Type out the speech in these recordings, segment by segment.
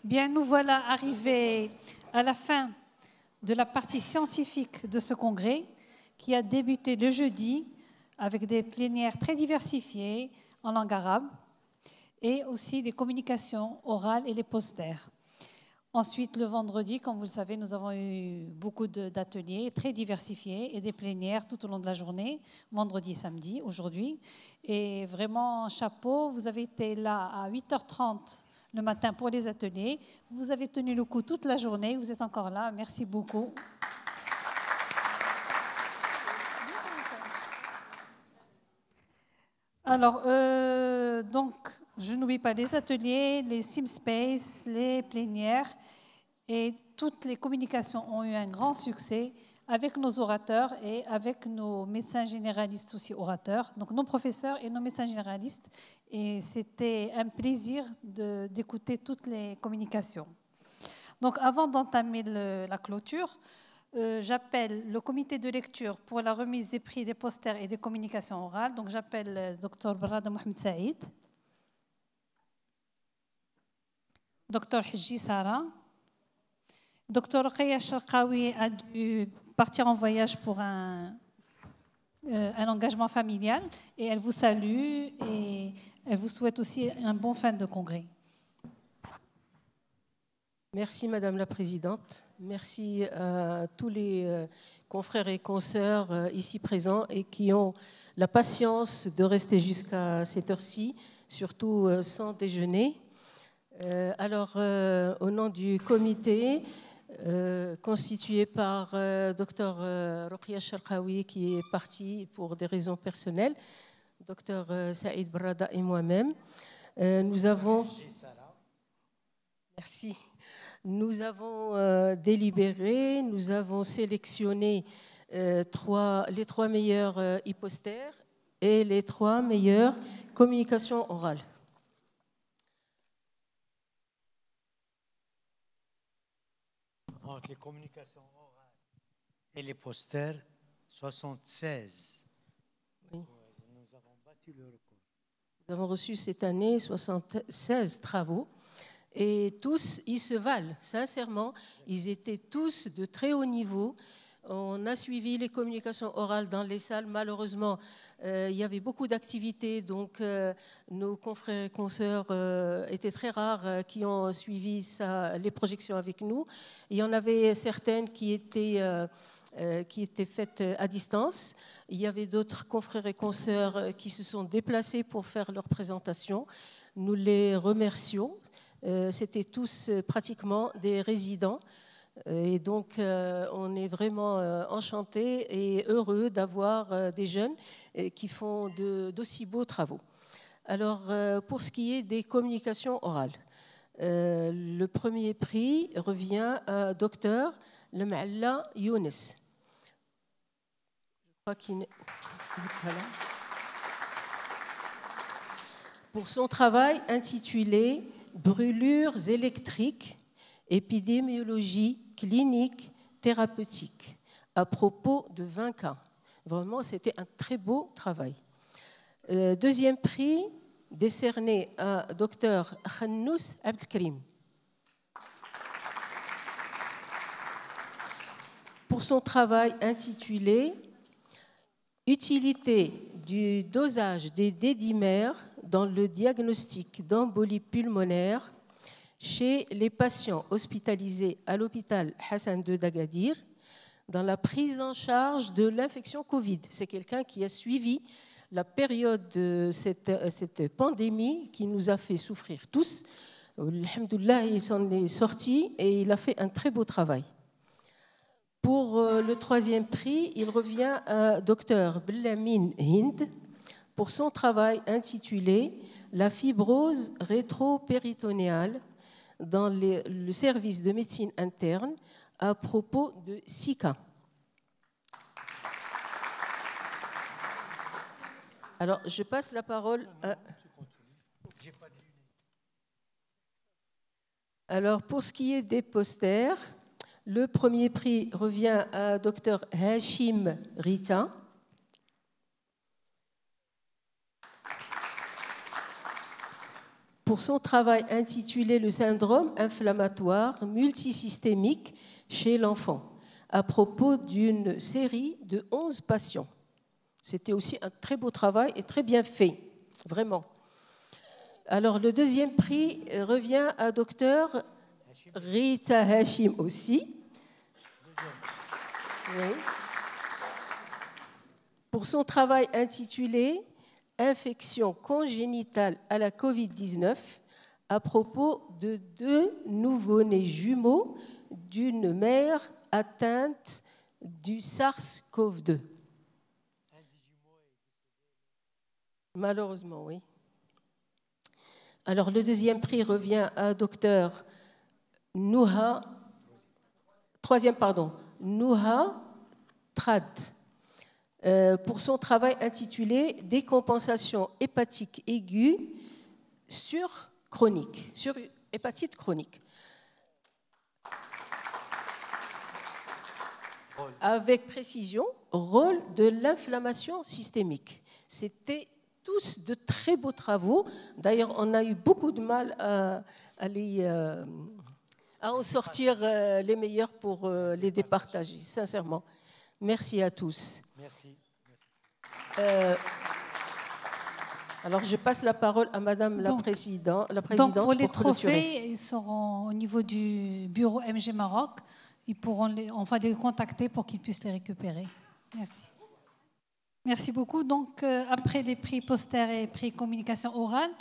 Bien, nous voilà arrivés à la fin de la partie scientifique de ce congrès qui a débuté le jeudi avec des plénières très diversifiées en langue arabe et aussi des communications orales et les posters. Ensuite, le vendredi, comme vous le savez, nous avons eu beaucoup d'ateliers très diversifiés et des plénières tout au long de la journée, vendredi et samedi, aujourd'hui. Et vraiment, chapeau, vous avez été là à 8h30 le matin pour les ateliers. Vous avez tenu le coup toute la journée, vous êtes encore là. Merci beaucoup. Alors, donc, je n'oublie pas les ateliers, les SimSpace, les plénières. Et toutes les communications ont eu un grand succès avec nos orateurs et avec nos médecins généralistes aussi orateurs, donc nos professeurs et nos médecins généralistes. Et c'était un plaisir d'écouter toutes les communications. Donc avant d'entamer la clôture, j'appelle le comité de lecture pour la remise des prix des posters et des communications orales. Donc j'appelle Dr Barrada Mohamed Saïd, Dr Hidji Sara. Dr Rokhaya Sharqawi a dû partir en voyage pour un engagement familial et elle vous salue et elle vous souhaite aussi un bon fin de congrès. Merci Madame la Présidente. Merci à tous les confrères et consoeurs ici présents et qui ont la patience de rester jusqu'à cette heure-ci, surtout sans déjeuner. Alors, au nom du comité, constitué par Dr Rokhaya Sharqawi qui est parti pour des raisons personnelles, Dr Saïd Barrada et moi-même. Nous avons délibéré, nous avons sélectionné les 3 meilleurs e-posters et les 3 meilleures communications orales. Entre les communications orales et les posters, 76. Oui. Nous avons battu le record. Nous avons reçu cette année 76 travaux et tous, ils se valent. Sincèrement, ils étaient tous de très haut niveau. On a suivi les communications orales dans les salles. Malheureusement, il y avait beaucoup d'activités, donc nos confrères et consoeurs étaient très rares qui ont suivi les projections avec nous. Il y en avait certaines qui étaient faites à distance. Il y avait d'autres confrères et consoeurs qui se sont déplacés pour faire leur présentation. Nous les remercions. C'était tous pratiquement des résidents. Et donc, on est vraiment enchantés et heureux d'avoir des jeunes qui font d'aussi beaux travaux. Alors, pour ce qui est des communications orales, le premier prix revient à Dr Lem'alla Younes. Je crois qu'il n'est pas là. Pour son travail intitulé « Brûlures électriques, épidémiologie clinique thérapeutique » à propos de 20 cas. Vraiment, c'était un très beau travail. Deuxième prix décerné à Dr Khannous Abdelkrim pour son travail intitulé « Utilité du dosage des dédimères dans le diagnostic d'embolie pulmonaire chez les patients hospitalisés à l'hôpital Hassan II d'Agadir dans la prise en charge de l'infection Covid. C'est quelqu'un qui a suivi la période de cette pandémie qui nous a fait souffrir tous. Alhamdoulilah, il s'en est sorti et il a fait un très beau travail. Pour le troisième prix, il revient à Dr Bellamine Hind pour son travail intitulé « La fibrose rétropéritonéale dans le service de médecine interne à propos de 6 cas. » Alors, je passe la parole à... Alors, pour ce qui est des posters, le premier prix revient à Dr Hachim Rita. Pour pour son travail intitulé « Le syndrome inflammatoire multisystémique chez l'enfant » à propos d'une série de 11 patients. C'était aussi un très beau travail et très bien fait, vraiment. Alors, le deuxième prix revient à Dr Rita Hashim aussi. Oui. Pour son travail intitulé « Infection congénitale à la Covid-19 » à propos de 2 nouveau-nés jumeaux d'une mère atteinte du SARS-CoV-2. Malheureusement, oui. Alors, le deuxième prix revient à Dr Nouha, Nouha Trad, pour son travail intitulé « Décompensation hépatique aiguë sur hépatite chronique ». Avec précision, rôle de l'inflammation systémique. C'était tous de très beaux travaux. D'ailleurs, on a eu beaucoup de mal à en sortir les meilleurs pour les départager, sincèrement. Merci à tous. Merci. Alors, je passe la parole à Madame la Présidente. Donc, pour les trophées, ils seront au niveau du bureau MG Maroc. On va les contacter pour qu'ils puissent les récupérer. Merci. Merci beaucoup. Donc, après les prix posters et prix communication orale,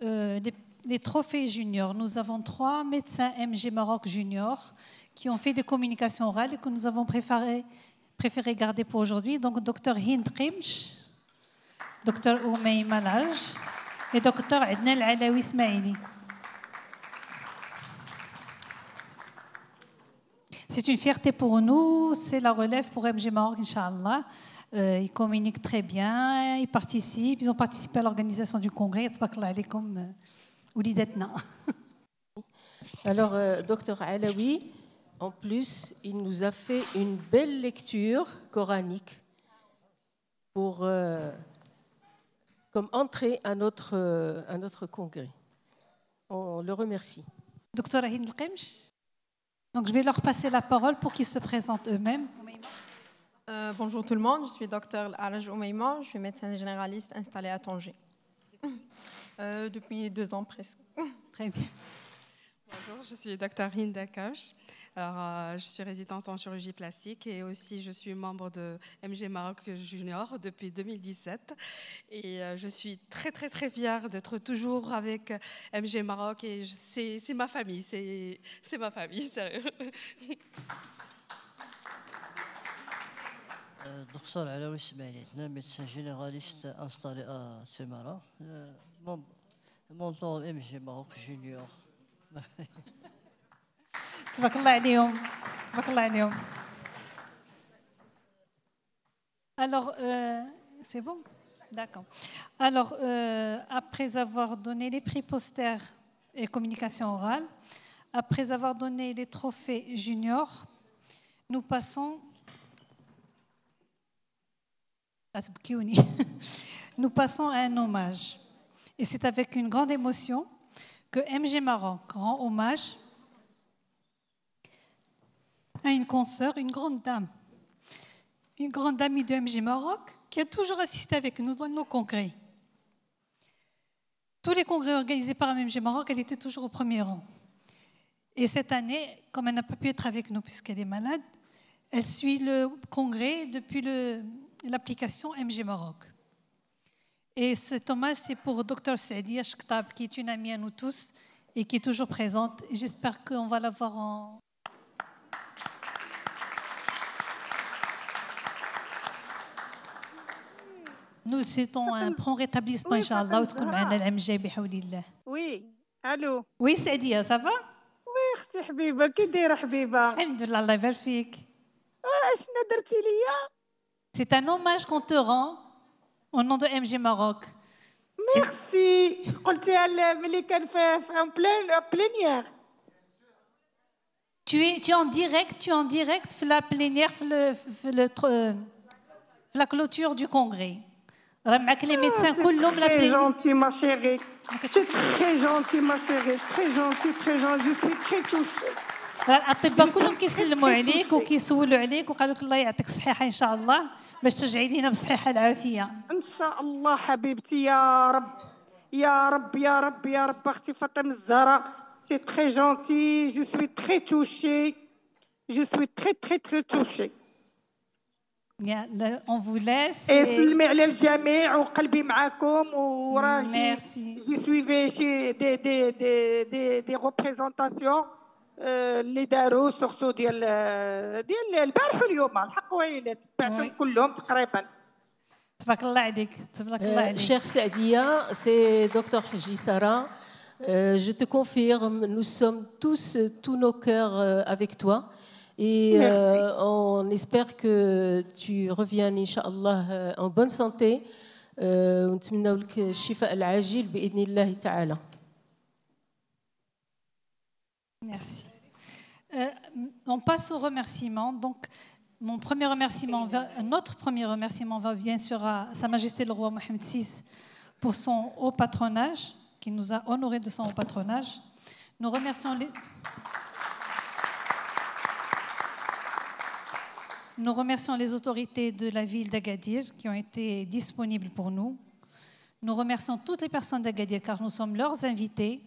les trophées juniors, nous avons 3 médecins MG Maroc juniors qui ont fait des communications orales et que nous avons préféré garder pour aujourd'hui. Donc, Dr Hind Qimch, Dr Oumaima Laj et Dr Adnel Alaoui Ismaili. C'est une fierté pour nous, c'est la relève pour MG Maroc, Inch'Allah. Ils communiquent très bien, ils participent, ils ont participé à l'organisation du congrès. Alors, Dr Alaoui, en plus, il nous a fait une belle lecture coranique pour, comme entrée à notre congrès. On le remercie. Dr Hind Qimch. Donc, je vais leur passer la parole pour qu'ils se présentent eux-mêmes. Bonjour tout le monde, je suis Dr Alaj Oumaima, je suis médecin généraliste installée à Tanger. Depuis 2 ans presque. Très bien. Bonjour, je suis Dr Hind Akash. Alors, je suis résidente en chirurgie plastique et aussi je suis membre de MG Maroc Junior depuis 2017. Et je suis très très très fière d'être toujours avec MG Maroc et c'est ma famille, c'est ma famille, sérieux. Dr Alaoui Ismaili, médecin généraliste installé à Temara, membre de MG Maroc Junior. Alors, c'est bon? D'accord. Alors, après avoir donné les prix posters et communication orale, après avoir donné les trophées juniors, nous passons à un hommage. Et c'est avec une grande émotion que MG Maroc rend hommage à une consoeur, une grande dame de MG Maroc qui a toujours assisté avec nous dans nos congrès. Tous les congrès organisés par MG Maroc, elle était toujours au premier rang. Et cette année, comme elle n'a pas pu être avec nous puisqu'elle est malade, elle suit le congrès depuis l'application MG Maroc. Et cet hommage, c'est pour Dr Sadia Shktab, qui est une amie à nous tous et qui est toujours présente. J'espère qu'on va la voir en... Nous souhaitons un prompt rétablissement, Inch'Allah. Oui, allô. Oui, Sadia, ça va? Oui, اختي حبيبه كي دايره حبيبه؟ الحمد لله, الله يبارك فيك. شنو درتي ليا؟ C'est un hommage qu'on te rend au nom de MG Maroc. Merci. قلتيها ملي كان في plénière. Tu es en direct في la plénière, في la clôture du congrès. راه معاك لي ميدسان C'est كلهم لا très بلي. gentil, ma chérie. C'est très gentil, ma chérie. Très gentil, très gentil. Je suis très touchée. الاطباء كلهم كيسلموا عليك وكيسولوا عليك وقالوا لك الله يعطيك الصحه ان شاء الله باش ترجعي لينا بالصحه العافيه. ان شاء الله حبيبتي يا رب يا رب يا رب يا رب اختي فاطمه الزهراء. C'est très gentil. Je suis très touchée. Je suis très très très touchée. On vous laisse. سلمي على الجميع وقلبي معاكم وراه Merci. جي سويفي شي دي ريبريزونطاسيون اللي داروا سورتو ديال البارح واليوم الحق ويلي تبعتهم كلهم تقريبا. تبارك الله عليك تبارك الله عليك. Chère Sadia, c'est Dr Hijisara. Je te confirme, nous sommes tous nos cœurs avec toi. Et on espère que tu reviennes, Inch'Allah, en bonne santé. ونتمنى لك الشفاء العاجل بإذن الله تعالى. Merci. On passe aux remerciements. Donc, notre premier remerciement va bien sûr à Sa Majesté le Roi Mohammed VI pour son haut patronage, qui nous a honorés de son haut patronage. Nous remercions les autorités de la ville d'Agadir qui ont été disponibles pour nous. Nous remercions toutes les personnes d'Agadir car nous sommes leurs invités.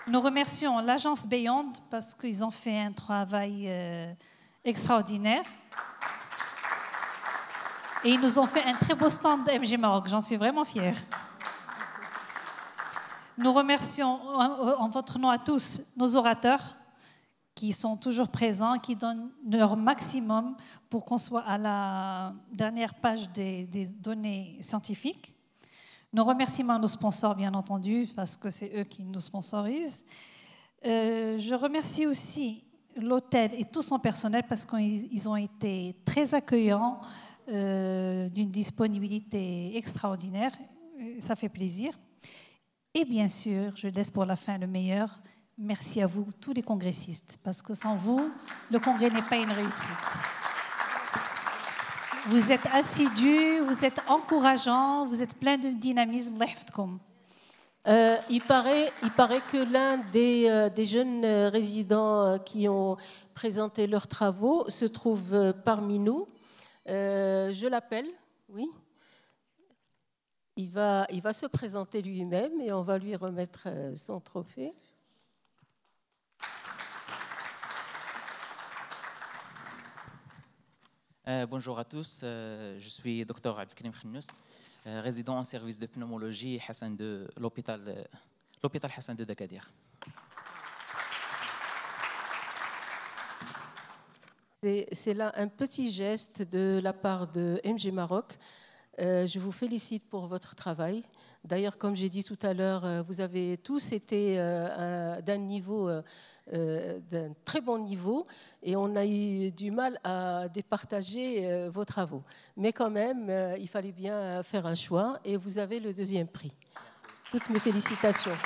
Nous remercions l'agence Beyond parce qu'ils ont fait un travail extraordinaire. Et ils nous ont fait un très beau stand de MG Maroc. J'en suis vraiment fière. Nous remercions en votre nom à tous nos orateurs qui sont toujours présents, qui donnent leur maximum pour qu'on soit à la dernière page des données scientifiques. Nos remerciements à nos sponsors, bien entendu, parce que c'est eux qui nous sponsorisent. Je remercie aussi l'hôtel et tout son personnel parce qu'ils ont été très accueillants, d'une disponibilité extraordinaire. Ça fait plaisir. Et bien sûr, je laisse pour la fin le meilleur. Merci à vous, tous les congressistes, parce que sans vous, le congrès n'est pas une réussite. Vous êtes assidus, vous êtes encourageants, vous êtes plein de dynamisme. Il paraît que l'un des jeunes résidents qui ont présenté leurs travaux se trouve parmi nous. Je l'appelle, oui. Il va se présenter lui-même et on va lui remettre son trophée. Bonjour à tous, je suis Dr Abdelkarim Khnous, résident en service de pneumologie l'hôpital Hassan II d'Agadir. C'est là un petit geste de la part de MG Maroc. Je vous félicite pour votre travail. D'ailleurs, comme j'ai dit tout à l'heure, vous avez tous été d'un très bon niveau et on a eu du mal à départager vos travaux. Mais quand même, il fallait bien faire un choix et vous avez le deuxième prix. Toutes mes félicitations.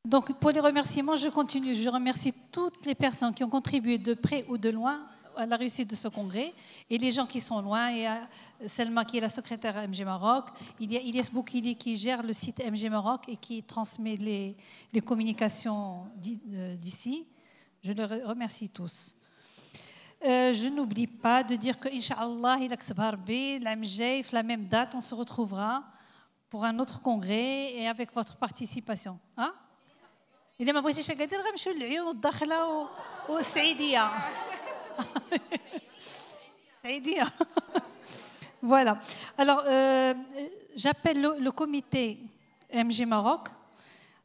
Donc, pour les remerciements, je continue. Je remercie toutes les personnes qui ont contribué de près ou de loin à la réussite de ce congrès et les gens qui sont loin. Il y a Selma qui est la secrétaire à MG Maroc, il y a Ilyes Boukili qui gère le site MG Maroc et qui transmet les communications d'ici. Je les remercie tous. Je n'oublie pas de dire que Inch'Allah, la même date, on se retrouvera pour un autre congrès et avec votre participation. Hein? إذا ما بغيتيش أكادير غنمشيو للعيون والداخلة والسعيدية. سعيدية. Voilà. Alors, j'appelle le comité MG Maroc.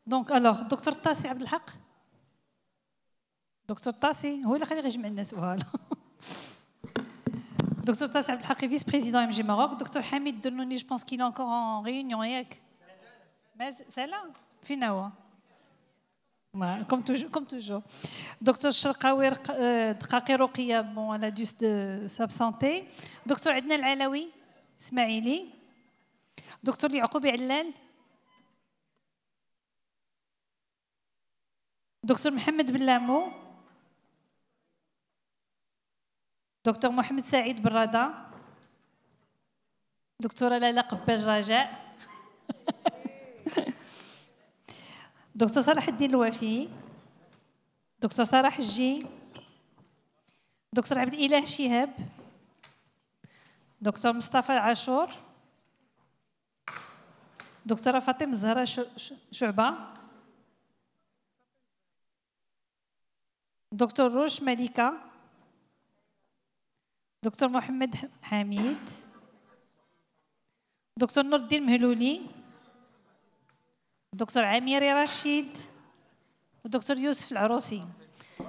Donc, alors, Dr Tassi Abdelhaq. Dr Tassi, هو اللي خلي يجمع الناس. Voilà. Dr Tassi Abdelhaq est vice-président MG Maroc. Dr Hamid Dernouni, je pense qu'il est encore en réunion. Mais c'est là. Finalement. Comme toujours. Docteur Sharqawi Dqaqi Roqiya, bon, elle a dû s'absenter. Docteur Adnan Alawi Ismaili. Docteur Yaqoubi Allal. Docteur Mohamed Bellamou. دكتور محمد سعيد برادة، دكتورة لالا قباج رجاء، دكتور صلاح الدين الوفي، دكتور صلاح الجي، دكتور عبد الإله شهاب، دكتور مصطفى عاشور، دكتورة فاطمة الزهراء شعبة، دكتور روش مليكة، دكتور محمد حميد، دكتور نور الدين مهلولي، دكتور عميري رشيد، ودكتور يوسف العروسي.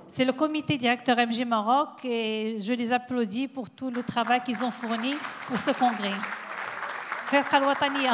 C'est le comité directeur MG Maroc et je les applaudis pour tout le travail qu'ils ont fourni pour ce congrès. فرقة الوطنية.